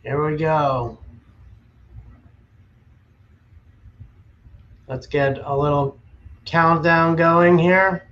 Here we go. Let's get a little countdown going here.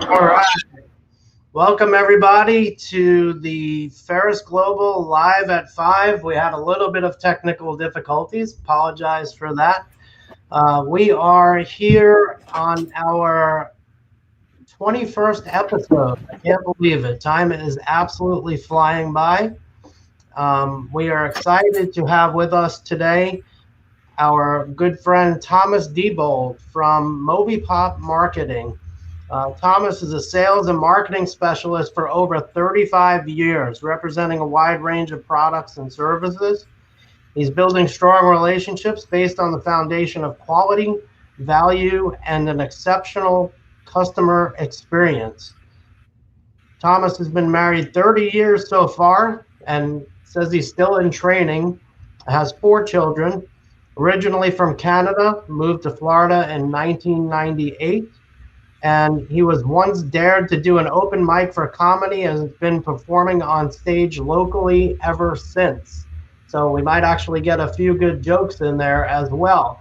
All right. Welcome, everybody, to the Pharus Global Live at 5. We had a little bit of technical difficulties. Apologize for that. We are here on our 21st episode. I can't believe it. Time is absolutely flying by. We are excited to have with us today our good friend Tomas Diebold from MobiPop Marketing. Thomas is a sales and marketing specialist for over 35 years, representing a wide range of products and services. He's building strong relationships based on the foundation of quality, value, and an exceptional customer experience. Thomas has been married 30 years so far and says he's still in training, has 4 children, originally from Canada, moved to Florida in 1998. And he was once dared to do an open mic for comedy and has been performing on stage locally ever since. So we might actually get a few good jokes in there as well.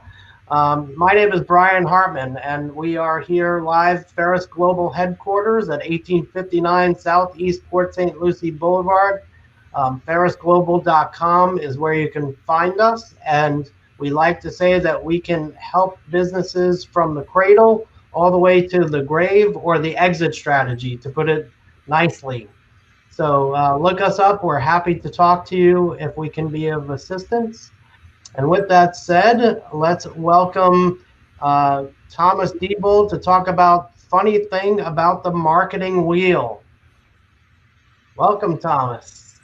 My name is Brian Hartman, and we are here live Pharus Global headquarters at 1859 Southeast Port St. Lucie Boulevard. Pharusglobal.com is where you can find us. And we like to say that we can help businesses from the cradle all the way to the grave or the exit strategy, to put it nicely. So look us up. We're happy to talk to you if we can be of assistance. And with that said, let's welcome Tomas Diebold to talk about funny thing about the marketing wheel. Welcome, Thomas.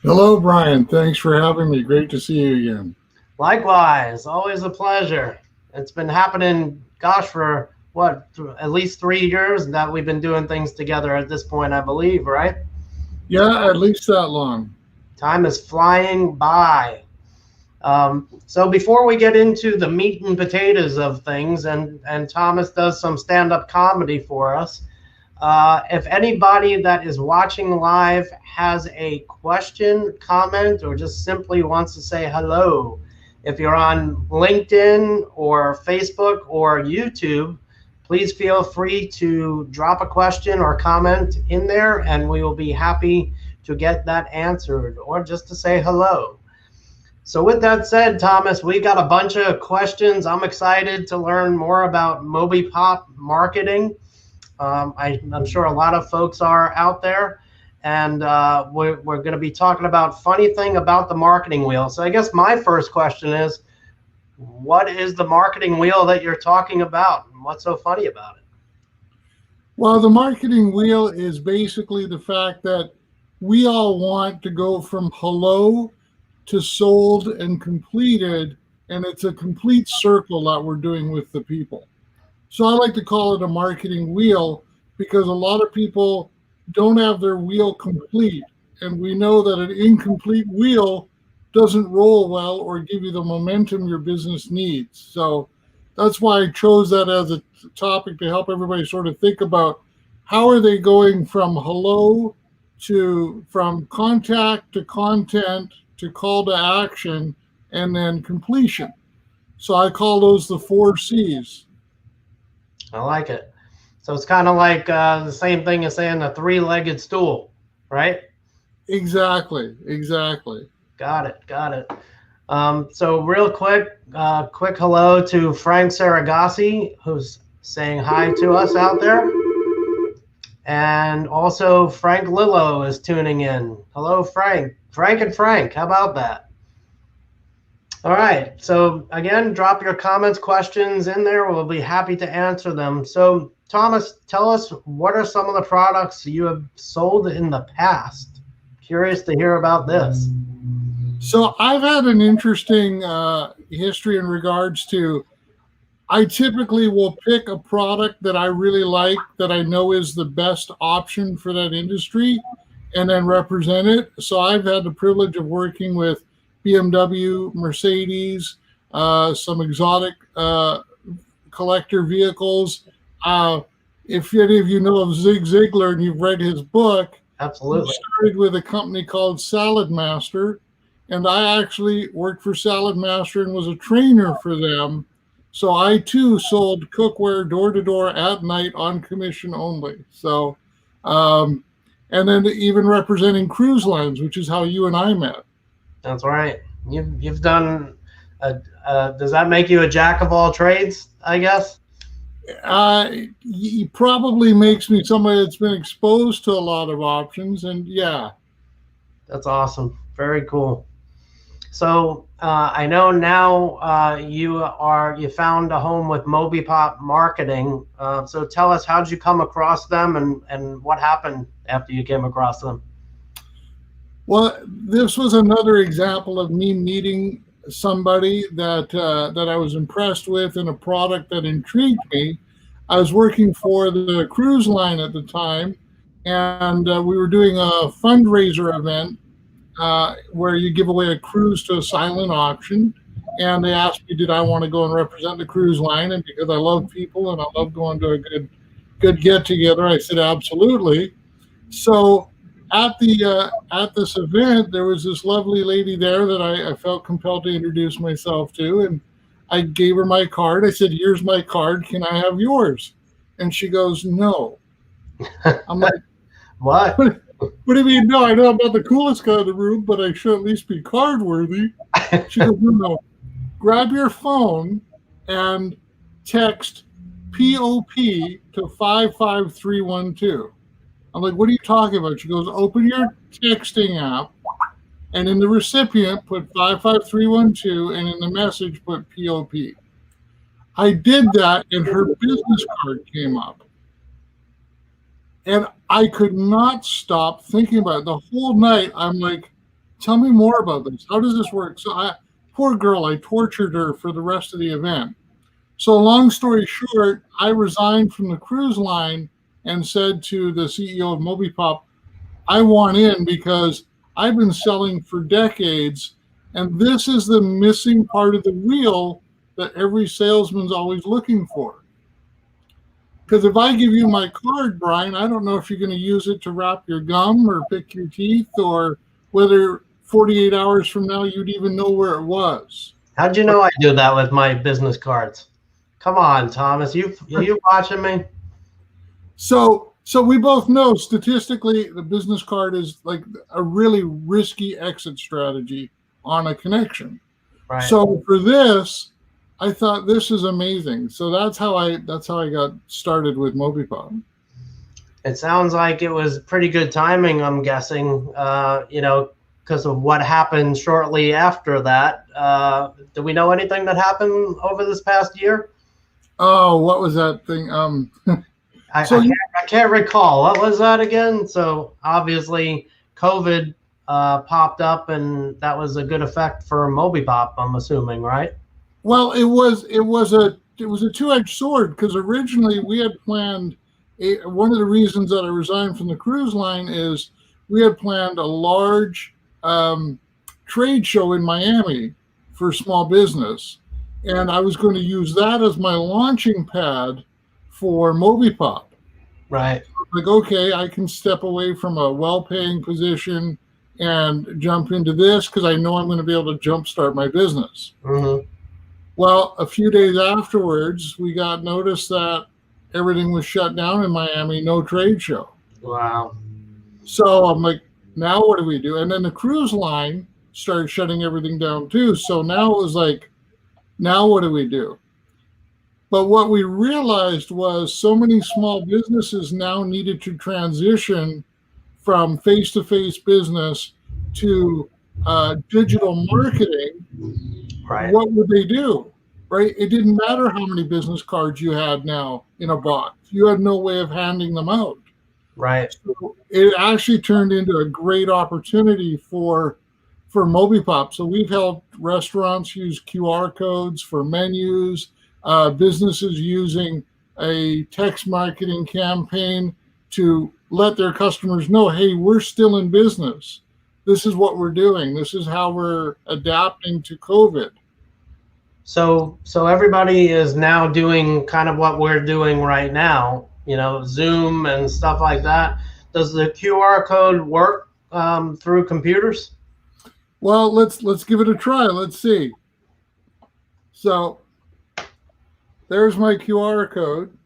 Hello, Brian. Thanks for having me. Great to see you again. Likewise, always a pleasure. It's been happening, gosh, for what, at least 3 years that we've been doing things together at this point, I believe, right? Yeah, at least that long. Time is flying by. So before we get into the meat and potatoes of things, and Thomas does some stand-up comedy for us, if anybody that is watching live has a question, comment, or just simply wants to say hello, if you're on LinkedIn or Facebook or YouTube, please feel free to drop a question or comment in there, and we will be happy to get that answered, or just to say hello. So with that said, Thomas, we got a bunch of questions. I'm excited to learn more about MobiPop marketing. I'm sure a lot of folks are out there, and we're going to be talking about funny thing about the marketing wheel. So I guess my first question is, what is the marketing wheel that you're talking about, and what's so funny about it? Well, the marketing wheel is basically the fact that we all want to go from hello to sold and completed, and it's a complete circle that we're doing with the people. So I like to call it a marketing wheel because a lot of people don't have their wheel complete, and we know that an incomplete wheel doesn't roll well or give you the momentum your business needs. So that's why I chose that as a topic to help everybody sort of think about how are they going from hello to, from contact to content to call to action and then completion. So I call those the 4 C's. I like it. So it's kind of like the same thing as saying a 3-legged stool, right? Exactly. Got it. So real quick hello to Frank Saragassi, who's saying hi to us out there. And also Frank Lillo is tuning in. Hello, Frank. Frank, how about that? All right, so again, drop your comments, questions in there. We'll be happy to answer them. So Thomas, tell us, what are some of the products you have sold in the past? Curious to hear about this. So I've had an interesting history in regards to, I typically will pick a product that I really like, that I know is the best option for that industry, and then represent it. So I've had the privilege of working with BMW, Mercedes, some exotic collector vehicles. If any of you know of Zig Ziglar and you've read his book, Absolutely. he started with a company called Salad Master, and I actually worked for Salad Master and was a trainer for them. So I too sold cookware door to door at night on commission only. So, and then even representing cruise lines, which is how you and I met. That's right. You've done. Does that make you a jack of all trades, I guess? He probably makes me somebody that's been exposed to a lot of options, and yeah. That's awesome. Very cool. So I know now you found a home with MobiPop Marketing. So tell us, how did you come across them, and what happened after you came across them? Well, this was another example of me meeting somebody that I was impressed with, and a product that intrigued me. I was working for the cruise line at the time, and we were doing a fundraiser event where you give away a cruise to a silent auction. And they asked me, did I want to go and represent the cruise line? And because I love people and I love going to a good get together, I said absolutely. So at this event, there was this lovely lady there that I felt compelled to introduce myself to, and I gave her my card. I said, "Here's my card. Can I have yours?" And she goes, "No." I'm like, What? What do you mean? No, I know I'm not the coolest guy in the room, but I should at least be card worthy. She goes, "No. Grab your phone and text POP to 55312. I'm like, "What are you talking about?" She goes, "Open your texting app, and in the recipient, put 55312, and in the message, put POP." I did that, and her business card came up. And I could not stop thinking about it. The whole night, I'm like, "Tell me more about this. How does this work?" So poor girl, I tortured her for the rest of the event. So long story short, I resigned from the cruise line and said to the CEO of MobiPop, "I want in because I've been selling for decades, and this is the missing part of the wheel that every salesman's always looking for." Because if I give you my card, Brian, I don't know if you're going to use it to wrap your gum or pick your teeth, or whether 48 hours from now you'd even know where it was. How'd you know I do that with my business cards? Come on, Thomas. You watching me? So we both know statistically the business card is like a really risky exit strategy on a connection. Right. So for this, I thought this is amazing. So that's how I got started with MobiPop. It sounds like it was pretty good timing, I'm guessing, because of what happened shortly after that. Do we know anything that happened over this past year? Oh, what was that thing? I can't recall. What was that again? So obviously COVID popped up, and that was a good effect for MobiPop, I'm assuming, right? Well, it was a two-edged sword, because originally we had planned one of the reasons that I resigned from the cruise line is we had planned a large trade show in Miami for small business, and I was going to use that as my launching pad for MobiPop. Right. Like, okay, I can step away from a well-paying position and jump into this because I know I'm going to be able to jumpstart my business. Mm-hmm. Well, a few days afterwards, we got notice that everything was shut down in Miami, no trade show. Wow. So I'm like, now what do we do? And then the cruise line started shutting everything down too. So now it was like, now what do we do? But what we realized was so many small businesses now needed to transition from face-to-face business to digital marketing. Right. What would they do? right? It didn't matter how many business cards you had now in a box. You had no way of handing them out. Right. So it actually turned into a great opportunity for MobiPop. So we've helped restaurants use QR codes for menus, businesses using a text marketing campaign to let their customers know, hey, we're still in business. This is what we're doing. This is how we're adapting to COVID. So everybody is now doing kind of what we're doing right now, Zoom and stuff like that. Does the QR code work through computers? Well, let's give it a try. Let's see. So there's my QR code.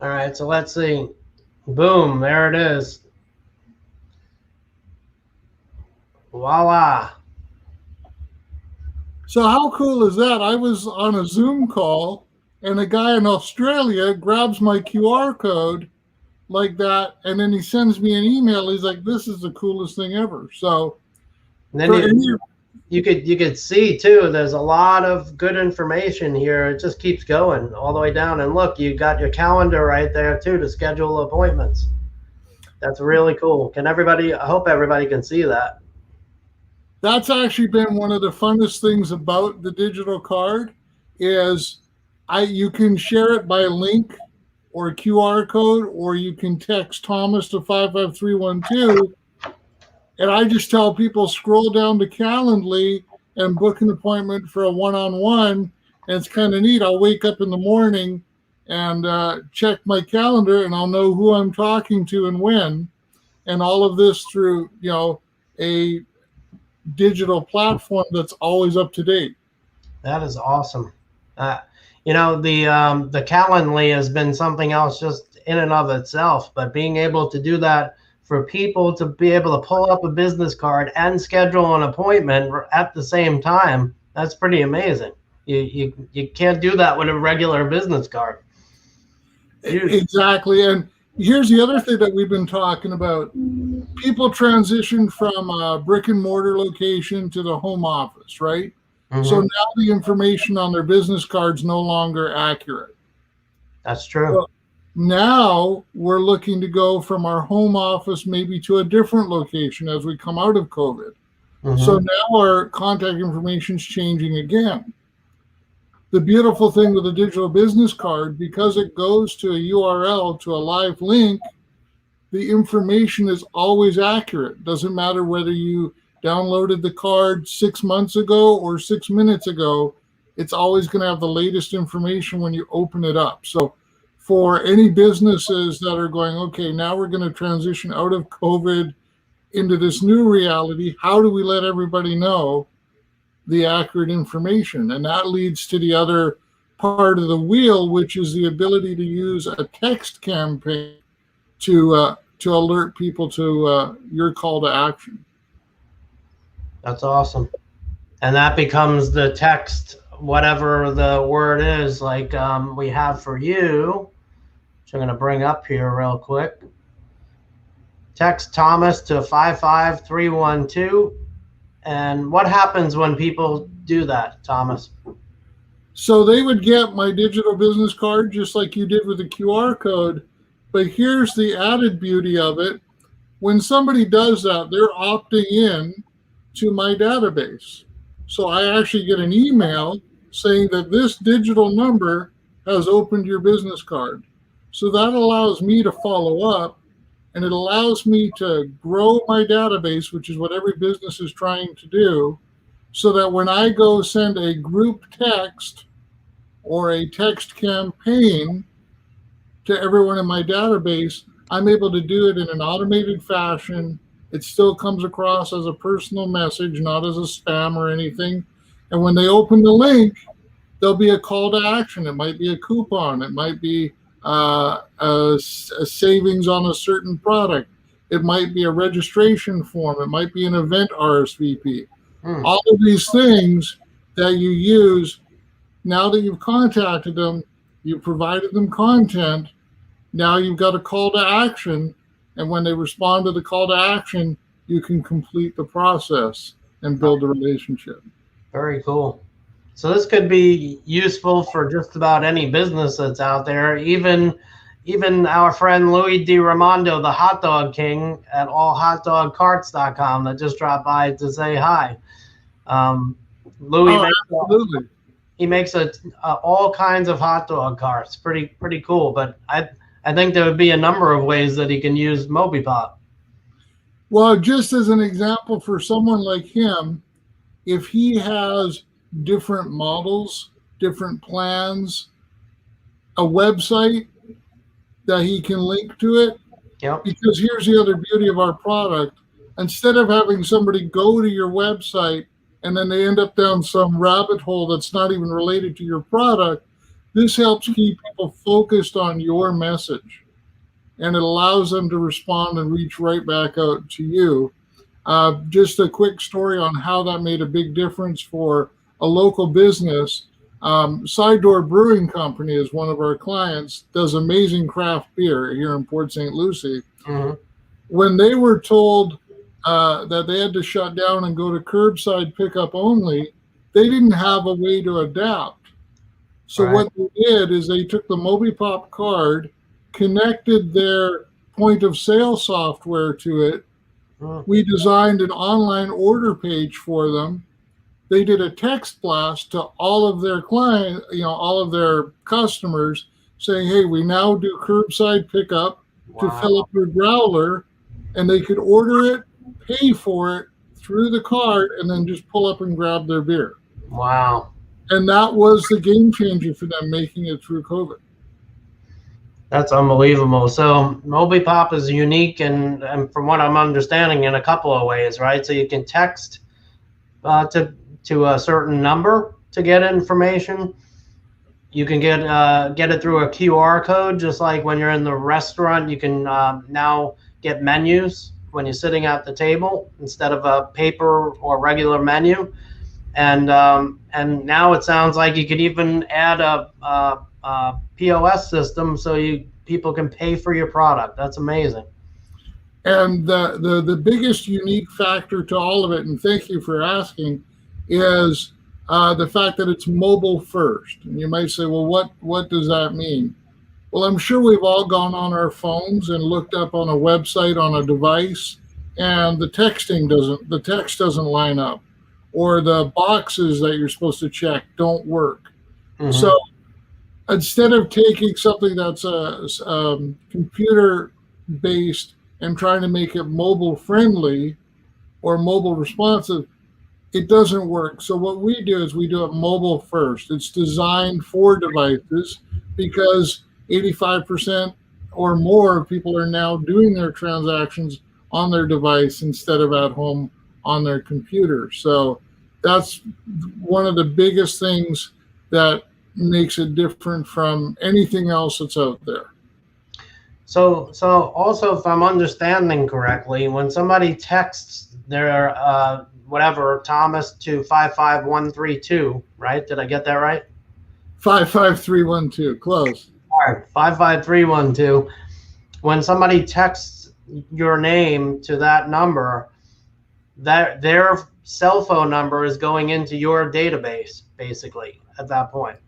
All right, so let's see. Boom, there it is. Voila. So how cool is that? I was on a Zoom call and a guy in Australia grabs my QR code like that, and then he sends me an email. He's like, this is the coolest thing ever. So and then you could see too, there's a lot of good information here. It just keeps going all the way down. And look, you got your calendar right there too to schedule appointments. That's really cool. I hope everybody can see that. That's actually been one of the funnest things about the digital card is you can share it by link or a QR code, or you can text Thomas to 55312. And I just tell people, scroll down to Calendly and book an appointment for a one-on-one. And it's kind of neat. I'll wake up in the morning and check my calendar, and I'll know who I'm talking to and when. And all of this through, a digital platform that's always up to date. That is awesome. The Calendly has been something else just in and of itself, but being able to do that for people to be able to pull up a business card and schedule an appointment at the same time, that's pretty amazing. You can't do that with a regular business card. Exactly. And here's the other thing that we've been talking about. People transition from a brick and mortar location to the home office, right? Mm-hmm. So now the information on their business card's no longer accurate. That's true. So now we're looking to go from our home office maybe to a different location as we come out of COVID. Mm-hmm. So now our contact information is changing again. The beautiful thing with a digital business card, because it goes to a URL, to a live link, the information is always accurate. Doesn't matter whether you downloaded the card 6 months ago or 6 minutes ago, it's always going to have the latest information when you open it up. So for any businesses that are going, okay, now we're going to transition out of COVID into this new reality, how do we let everybody know the accurate information? And that leads to the other part of the wheel, which is the ability to use a text campaign to alert people to your call to action. That's awesome. And that becomes the text, whatever the word is, like we have for you, which I'm going to bring up here real quick. Text Thomas to 55312. And what happens when people do that, Thomas? So they would get my digital business card just like you did with the QR code. But here's the added beauty of it. When somebody does that, they're opting in to my database. So I actually get an email saying that this digital number has opened your business card. So that allows me to follow up, and it allows me to grow my database, which is what every business is trying to do, so that when I go send a group text or a text campaign to everyone in my database, I'm able to do it in an automated fashion. It still comes across as a personal message, not as a spam or anything. And when they open the link, there'll be a call to action. It might be a coupon. It might be a savings on a certain product. It might be a registration form. It might be an event RSVP. All of these things that you use, now that you've contacted them, you've provided them content, now you've got a call to action. And when they respond to the call to action, you can complete the process and build a relationship. Very cool. So this could be useful for just about any business that's out there, even our friend Louis DiRamondo, the hot dog king at allhotdogcarts.com, that just dropped by to say hi. Louis Oh, absolutely. he makes all kinds of hot dog carts. Pretty cool. But I think there would be a number of ways that he can use MobiPop. Well, just as an example for someone like him, if he has different models, different plans, a website that he can link to it. Yep. Because here's the other beauty of our product. Instead of having somebody go to your website and then they end up down some rabbit hole that's not even related to your product, this helps keep people focused on your message. And it allows them to respond and reach right back out to you. Just a quick story on how that made a big difference for a local business. Side Door Brewing Company is one of our clients, does amazing craft beer here in Port St. Lucie. Mm-hmm. When they were told that they had to shut down and go to curbside pickup only, they didn't have a way to adapt. So Right. what they did is they took the MobiPop card, connected their point of sale software to it. We designed an online order page for them. They did a text blast to all of their clients, all of their customers, saying, hey, we now do curbside pickup to fill up your growler, and they could order it, pay for it through the card, and then just pull up and grab their beer. Wow. And that was the game changer for them, making it through COVID. That's unbelievable. So MobiPop is unique, and from what I'm understanding, in a couple of ways, right? So you can text to a certain number to get information. You can get it through a QR code, just like when you're in the restaurant. You can now get menus when you're sitting at the table instead of a paper or regular menu. And now it sounds like you could even add a POS system so people can pay for your product. That's amazing. And the biggest unique factor to all of it, and thank you for asking, is the fact that it's mobile first. And you might say, well, what does that mean? Well, I'm sure we've all gone on our phones and looked up on a website on a device, and the text doesn't line up, or the boxes that you're supposed to check don't work. Mm-hmm. So instead of taking something that's computer based and trying to make it mobile friendly or mobile responsive, it doesn't work. So what we do is we do it mobile first. It's designed for devices because 85% or more of people are now doing their transactions on their device instead of at home on their computer. So that's one of the biggest things that makes it different from anything else that's out there. So also, if I'm understanding correctly, when somebody texts their Thomas to 55132, right? Did I get that right? 55312, close. All right, 55312. When somebody texts your name to that number, that their cell phone number is going into your database, basically, at that point.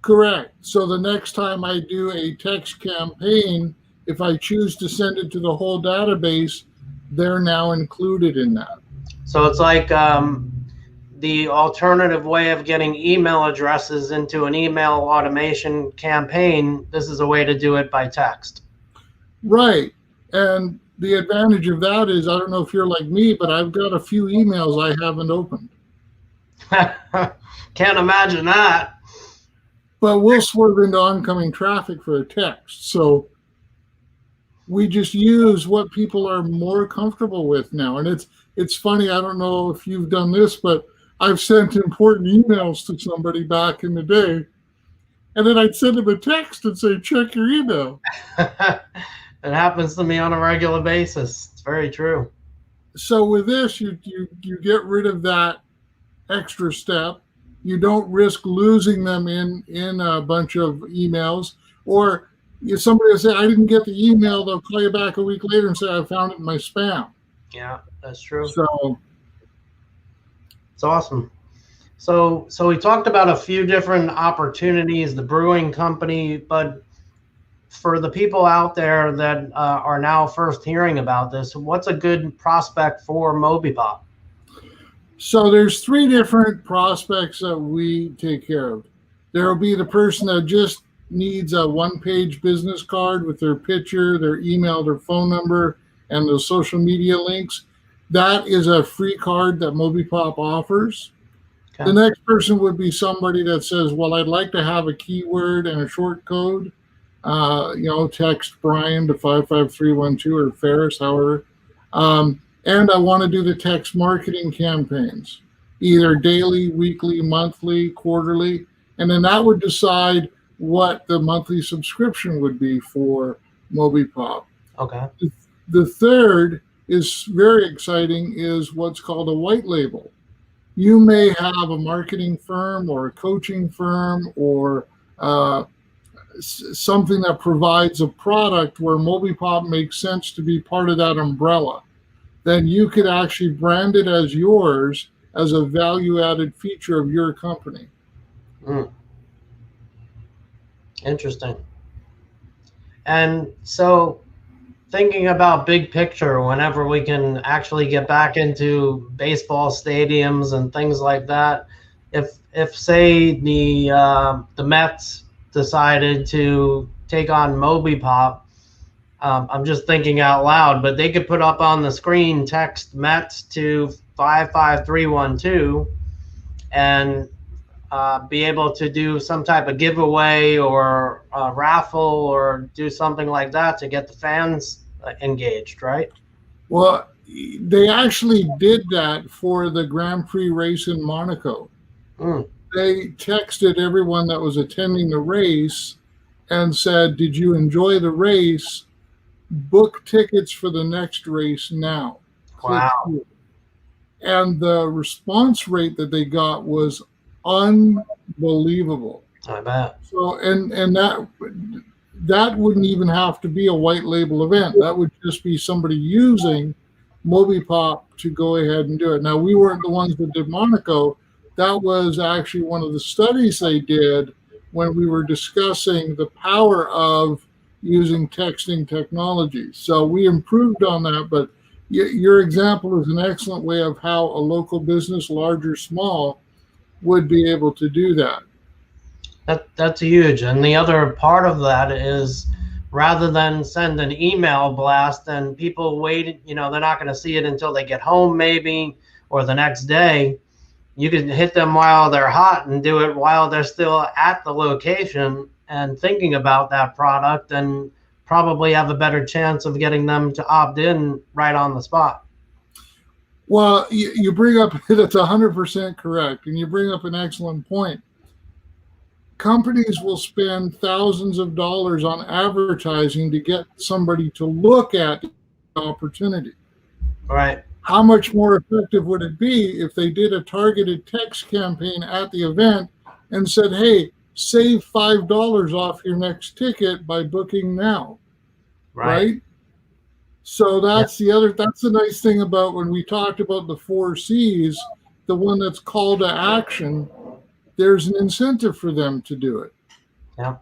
Correct. So the next time I do a text campaign, if I choose to send it to the whole database, they're now included in that. So it's like the alternative way of getting email addresses into an email automation campaign. This is a way to do it by text. Right. And the advantage of that is, I don't know if you're like me, but I've got a few emails I haven't opened. Can't imagine that. But we'll swerve into oncoming traffic for a text. So we just use what people are more comfortable with now. And it's funny, I don't know if you've done this, but I've sent important emails to somebody back in the day. And then I'd send them a text and say, check your email. It happens to me on a regular basis. It's very true. So with this, you get rid of that extra step. You don't risk losing them in a bunch of emails. Or if somebody will say, I didn't get the email, they'll call you back a week later and say, I found it in my spam. Yeah, that's true. So it's awesome. So we talked about a few different opportunities, the brewing company, but for the people out there that are now first hearing about this, what's a good prospect for MobiPop? So there's three different prospects that we take care of. There will be the person that just needs a one-page business card with their picture, their email, their phone number, and the social media links. That is a free card that MobiPop offers. Okay. The next person would be somebody that says, well, I'd like to have a keyword and a short code. Text Brian to 55312 or Pharus, however. And I want to do the text marketing campaigns, either daily, weekly, monthly, quarterly. And then that would decide what the monthly subscription would be for MobiPop. Okay. The third is very exciting, is what's called a white label. You may have a marketing firm or a coaching firm or something that provides a product where MobiPop makes sense to be part of that umbrella. Then you could actually brand it as yours as a value-added feature of your company. Interesting. And so thinking about big picture, whenever we can actually get back into baseball stadiums and things like that, if say the Mets decided to take on MobiPop, I'm just thinking out loud, but they could put up on the screen text Mets to 55312 and be able to do some type of giveaway or raffle or do something like that to get the fans engaged, right? Well, they actually did that for the Grand Prix race in Monaco. They texted everyone that was attending the race and said, did you enjoy the race? Book tickets for the next race now. Wow. And the response rate that they got was unbelievable. I bet. So, and that wouldn't even have to be a white label event. That would just be somebody using MobiPop to go ahead and do it. Now, we weren't the ones that did Monaco. That was actually one of the studies they did when we were discussing the power of using texting technology. So we improved on that, but your example is an excellent way of how a local business, large or small, would be able to do that. That's huge. And the other part of that is, rather than send an email blast and people wait, they're not going to see it until they get home maybe, or the next day. You can hit them while they're hot and do it while they're still at the location and thinking about that product, and probably have a better chance of getting them to opt in right on the spot. Well, you bring up, that's 100% correct. And you bring up an excellent point. Companies will spend thousands of dollars on advertising to get somebody to look at the opportunity. Right. How much more effective would it be if they did a targeted text campaign at the event and said, hey, save $5 off your next ticket by booking now, right? So that's that's the nice thing about when we talked about the 4 C's, the one that's call to action, there's an incentive for them to do it. Yeah,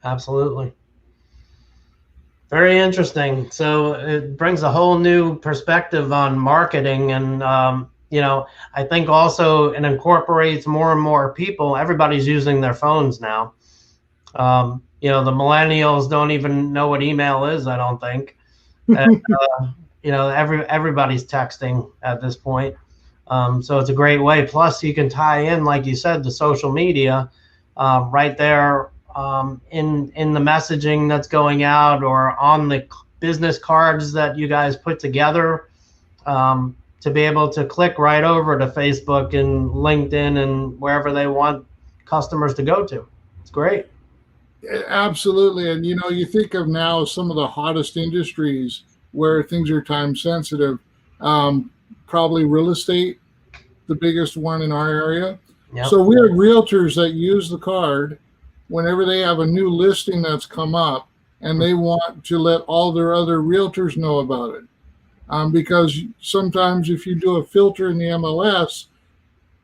absolutely. Very interesting. So it brings a whole new perspective on marketing. And, I think also it incorporates more and more people. Everybody's using their phones now. The millennials don't even know what email is, I don't think. And, everybody's texting at this point. So it's a great way. Plus, you can tie in, like you said, the social media right there in the messaging that's going out, or on the business cards that you guys put together, to be able to click right over to Facebook and LinkedIn and wherever they want customers to go to. It's great. Absolutely. And, you think of now some of the hottest industries where things are time sensitive, probably real estate, the biggest one in our area. Yep. So we have realtors that use the card whenever they have a new listing that's come up, and they want to let all their other realtors know about it. Because sometimes if you do a filter in the MLS,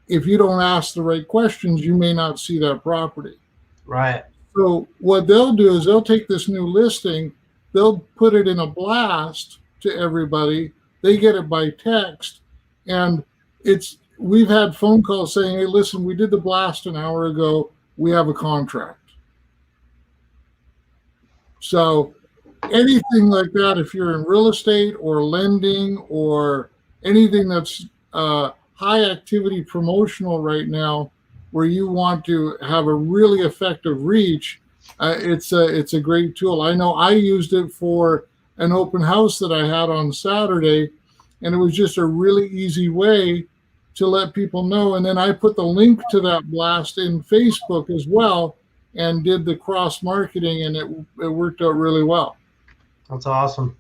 if you don't ask the right questions, you may not see that property. Right. So what they'll do is they'll take this new listing, they'll put it in a blast to everybody. They get it by text, and we've had phone calls saying, "Hey, listen, we did the blast an hour ago. We have a contract." So anything like that, if you're in real estate or lending or anything that's high activity promotional right now, where you want to have a really effective reach, it's a great tool. I know I used it for an open house that I had on Saturday, and it was just a really easy way to let people know. And then I put the link to that blast in Facebook as well and did the cross marketing, and it worked out really well. That's awesome.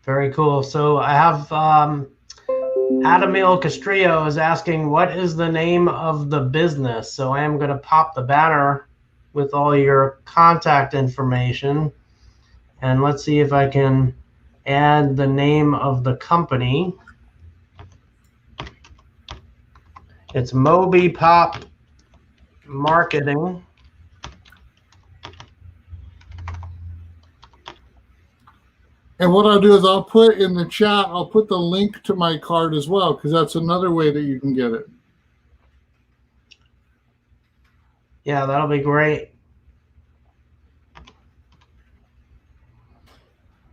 Very cool. So I have Adamil Castrillo is asking, what is the name of the business? So I am going to pop the banner with all your contact information. And let's see if I can add the name of the company. It's MobiPop Marketing. And what I'll do is I'll put in the chat, I'll put the link to my card as well, because that's another way that you can get it. Yeah, that'll be great.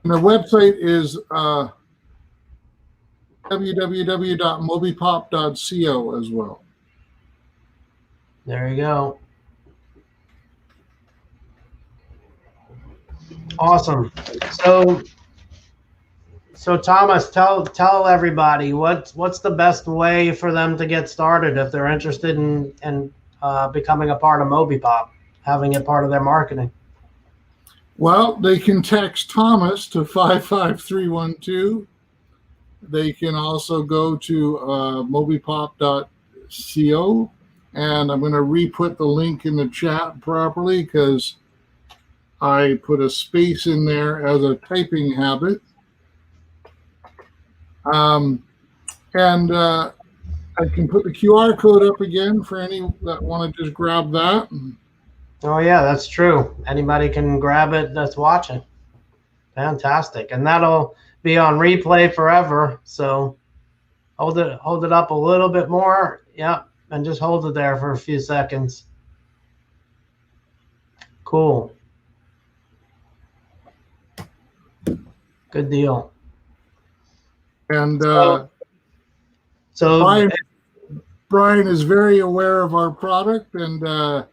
And the website is www.mobipop.co as well. There you go. Awesome. So Thomas, tell everybody what's the best way for them to get started if they're interested in becoming a part of MobiPop, having it part of their marketing. Well, they can text Thomas to 55312. They can also go to mobipop.co, and I'm going to re-put the link in the chat properly because I put a space in there as a typing habit. And I can put the QR code up again for any that want to just grab that. Oh yeah, that's true. Anybody can grab it that's watching. Fantastic. And that'll be on replay forever. So hold it up a little bit more. Yep. And just hold it there for a few seconds. Cool. Good deal. And so Brian is very aware of our product, and if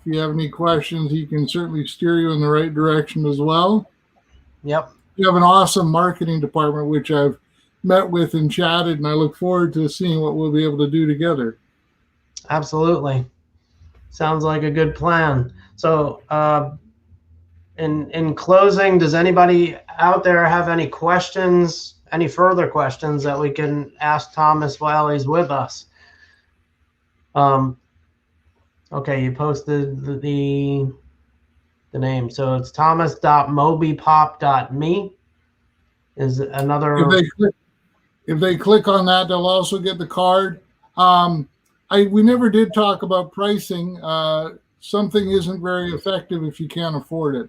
you have any questions, he can certainly steer you in the right direction as well. Yep. You have an awesome marketing department, which I've met with and chatted, and I look forward to seeing what we'll be able to do together. Absolutely. Sounds like a good plan. So in closing, does anybody out there have any questions, any further questions that we can ask Thomas while he's with us? Okay, you posted the name. So it's thomas.mobipop.me is another. If they click on that, they'll also get the card. We never did talk about pricing. Something isn't very effective if you can't afford it.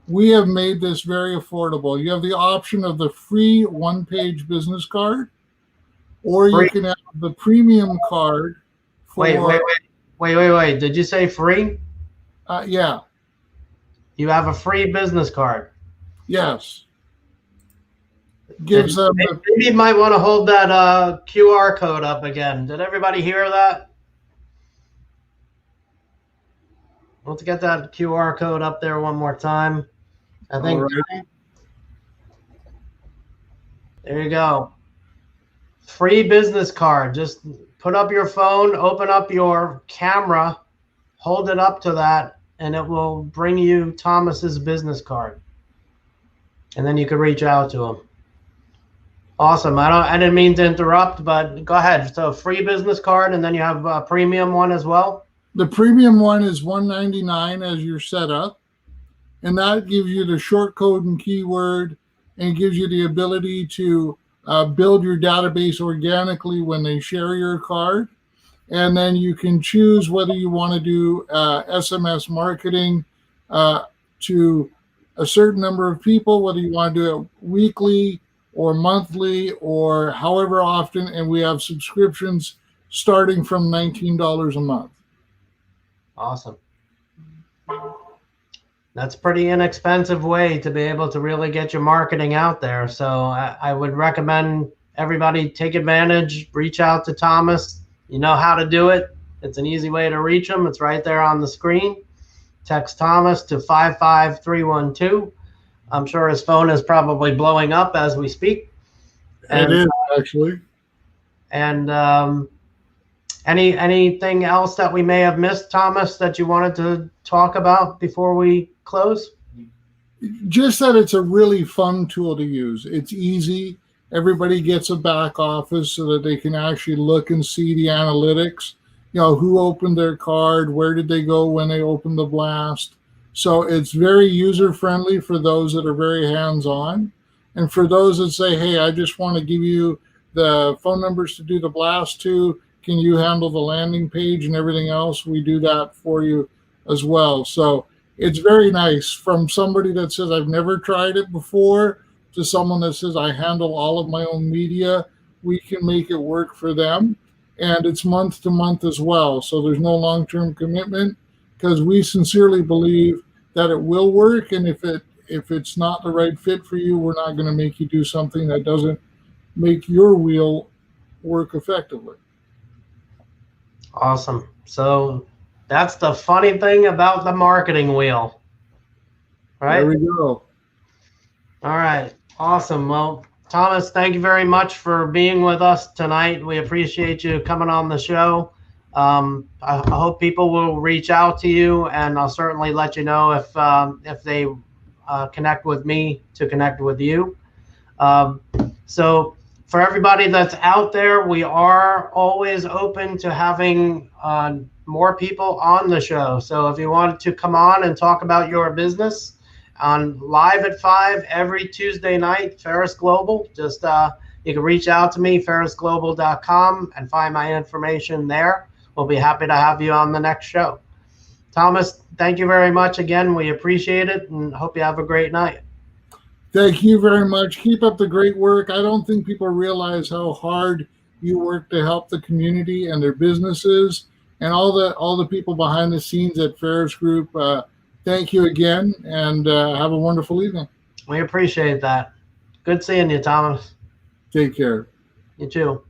We have made this very affordable. You have the option of the free one-page business card, or you can have the premium card. Wait. Did you say free? Yeah. You have a free business card. Yes. Gives them. Maybe you might want to hold that QR code up again. Did everybody hear that? Let's get that QR code up there one more time. I think. Alrighty. There you go. Free business card. Just put up your phone, open up your camera, hold it up to that, and it will bring you Thomas's business card. And then you can reach out to him. Awesome. I didn't mean to interrupt, but go ahead. So free business card, and then you have a premium one as well. The premium one is $199 as your setup, and that gives you the short code and keyword, and gives you the ability to build your database organically when they share your card. And then you can choose whether you want to do SMS marketing to a certain number of people, whether you want to do it weekly or monthly or however often. And we have subscriptions starting from $19 a month. Awesome. That's a pretty inexpensive way to be able to really get your marketing out there. So I would recommend everybody take advantage, reach out to Thomas. You know how to do it. It's an easy way to reach him. It's right there on the screen. Text Thomas to 55312. I'm sure his phone is probably blowing up as we speak. It is, actually. And anything else that we may have missed, Thomas, that you wanted to talk about before we close? Just that it's a really fun tool to use. It's easy. Everybody gets a back office so that they can actually look and see the analytics. Who opened their card, where did they go when they opened the blast. So it's very user-friendly for those that are very hands-on. And for those that say, hey, I just want to give you the phone numbers to do the blast to, can you handle the landing page and everything else? We do that for you as well. So it's very nice, from somebody that says, I've never tried it before, to someone that says, I handle all of my own media. We can make it work for them. And it's month to month as well. So there's no long-term commitment, because we sincerely believe that it will work. And if it's not the right fit for you, we're not going to make you do something that doesn't make your wheel work effectively. Awesome. So that's the funny thing about the marketing wheel, right? There we go. All right. Awesome. Well, Thomas, thank you very much for being with us tonight. We appreciate you coming on the show. I hope people will reach out to you, and I'll certainly let you know if they connect with me to connect with you. So for everybody that's out there, we are always open to having more people on the show. So if you wanted to come on and talk about your business on Live at 5 every Tuesday night, Pharus Global, just you can reach out to me, pharusglobal.com, and find my information there. We'll be happy to have you on the next show. Thomas, thank you very much again. We appreciate it, and hope you have a great night. Thank you very much. Keep up the great work. I don't think people realize how hard you work to help the community and their businesses, and all the people behind the scenes at Pharus Group. Thank you again, and have a wonderful evening. We appreciate that. Good seeing you, Thomas. Take care. You too.